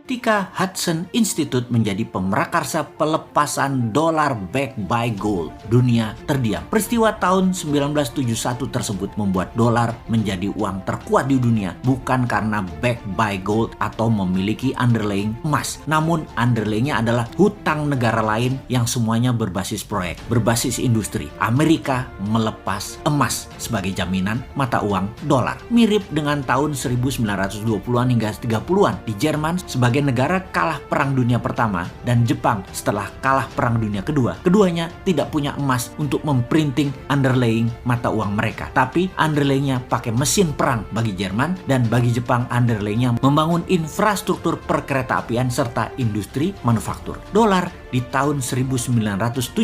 ketika Hudson Institute menjadi pemrakarsa pelepasan dolar backed by gold. Dunia terdiam. Peristiwa tahun 1971 tersebut membuat dolar menjadi uang terkuat di dunia, bukan karena backed by gold atau memiliki underlying emas. Namun underlyingnya adalah hutang negara lain yang semuanya berbasis proyek, berbasis industri. Amerika melepas emas sebagai jaminan mata uang dolar. Mirip dengan tahun 1920-an hingga 30-an di Jerman sebagai negara kalah Perang Dunia Pertama dan Jepang setelah kalah Perang Dunia Kedua. Keduanya tidak punya emas untuk memprinting underlying mata uang mereka. Tapi underlyingnya pakai mesin perang bagi Jerman, dan bagi Jepang underlyingnya membangun infrastruktur perkeretaapian serta industri manufaktur. Dolar di tahun 1971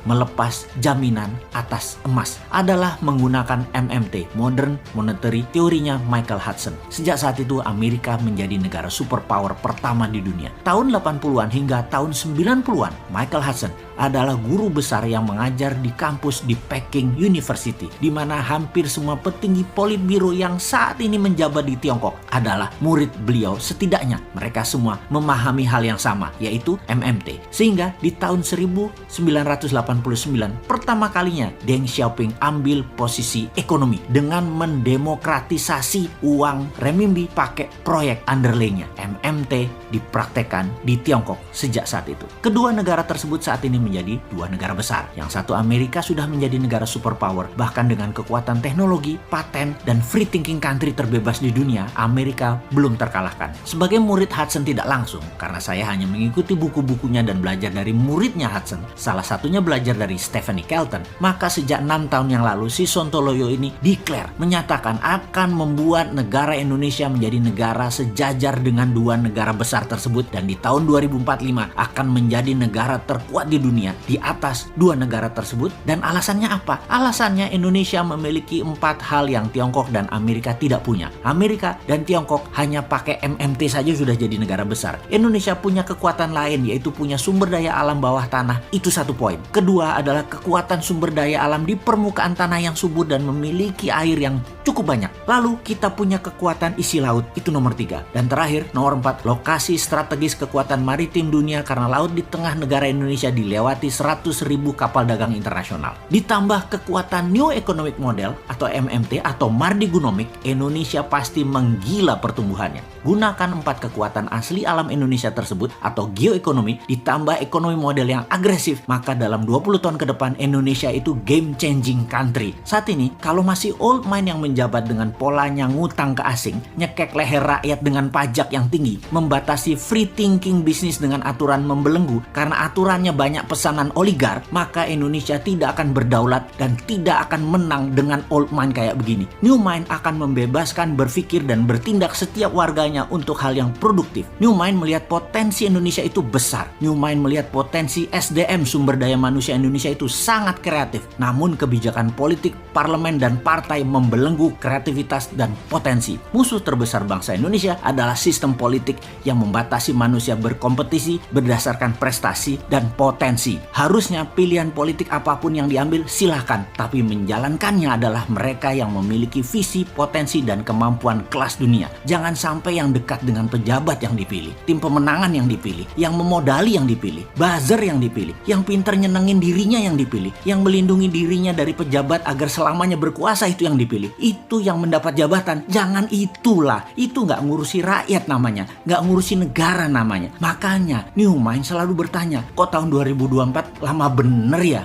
melepas jaminan atas emas adalah menggunakan MMT, Modern Monetary, teorinya Michael Hudson. Sejak saat itu Amerika menjadi negara superpower pertama di dunia. Tahun 80-an hingga tahun 90-an, Michael Hudson adalah guru besar yang mengajar di kampus di Peking University, di mana hampir semua petinggi politbiro yang saat ini menjabat di Tiongkok adalah murid beliau. Setidaknya mereka semua memahami hal yang sama, yaitu MMT. Sehingga di tahun 1989 pertama kalinya Deng Xiaoping ambil posisi ekonomi dengan mendemokratisasi uang renminbi pakai proyek underlayingnya. MMT dipraktekkan di Tiongkok sejak saat itu. Kedua negara tersebut saat ini menjadi dua negara besar. Yang satu, Amerika, sudah menjadi negara superpower, bahkan dengan kekuatan teknologi, paten, dan free thinking country terbebas di dunia. Amerika belum terkalahkan. Sebagai murid Hudson tidak langsung, karena saya hanya mengikuti buku-bukunya dan belajar dari muridnya Hudson, salah satunya belajar dari Stephanie Kelton, maka sejak 6 tahun yang lalu si Sontoloyo ini menyatakan akan membuat negara Indonesia menjadi negara sejajar dengan dua negara besar tersebut, dan di tahun 2045 akan menjadi negara terkuat di dunia di atas dua negara tersebut. Dan alasannya apa? Alasannya Indonesia memiliki 4 hal yang Tiongkok dan Amerika tidak punya. Amerika dan Tiongkok hanya pakai MMT saja sudah jadi negara besar. Indonesia punya kekuatan lain, yaitu punya sumber daya alam bawah tanah. Itu satu poin. Kedua adalah kekuatan sumber daya alam di permukaan tanah yang subur dan memiliki air yang cukup banyak. Lalu kita punya kekuatan isi laut. Itu nomor 3. Dan terakhir, nomor 4, lokasi strategis kekuatan maritim dunia, karena laut di tengah negara Indonesia dilewati 100.000 kapal dagang internasional. Ditambah kekuatan New Economic Model atau MMT atau Mardigonomic, Indonesia pasti menggila pertumbuhannya. Gunakan 4 kekuatan asli alam Indonesia tersebut atau geoekonomi ditambah ekonomi model yang agresif, maka dalam 20 tahun ke depan Indonesia itu game changing country. Saat ini kalau masih old mind yang menjabat dengan polanya ngutang ke asing, nyekek leher rakyat dengan pajak yang tinggi, membatasi free thinking bisnis dengan aturan membelenggu karena aturannya banyak pesanan oligar, maka Indonesia tidak akan berdaulat dan tidak akan menang dengan old mind kayak begini. New mind akan membebaskan berpikir dan bertindak setiap warganya untuk hal yang produktif. New mind melihat potensi Indonesia itu besar. New mind melihat potensi SDM, sumber daya manusia Indonesia itu sangat kreatif. Namun kebijakan politik, parlemen, dan partai membelenggu kreativitas dan potensi. Musuh terbesar bangsa Indonesia adalah sistem politik yang membatasi manusia berkompetisi berdasarkan prestasi dan potensi. Harusnya pilihan politik apapun yang diambil silahkan, tapi menjalankannya adalah mereka yang memiliki visi, potensi, dan kemampuan kelas dunia. Jangan sampai yang dekat dengan pejabat yang dipilih, tim pemenangan yang dipilih, yang memodali yang dipilih, buzzer yang dipilih, yang pinter nyenengin dirinya yang dipilih, yang melindungi dirinya dari pejabat agar selamanya berkuasa itu yang dipilih. Itu yang mendapat jabatan. Jangan itulah. Itu nggak ngurusi rakyat namanya, nggak ngurusi negara namanya. Makanya New Mind selalu bertanya, kok tahun 2024 lama bener ya?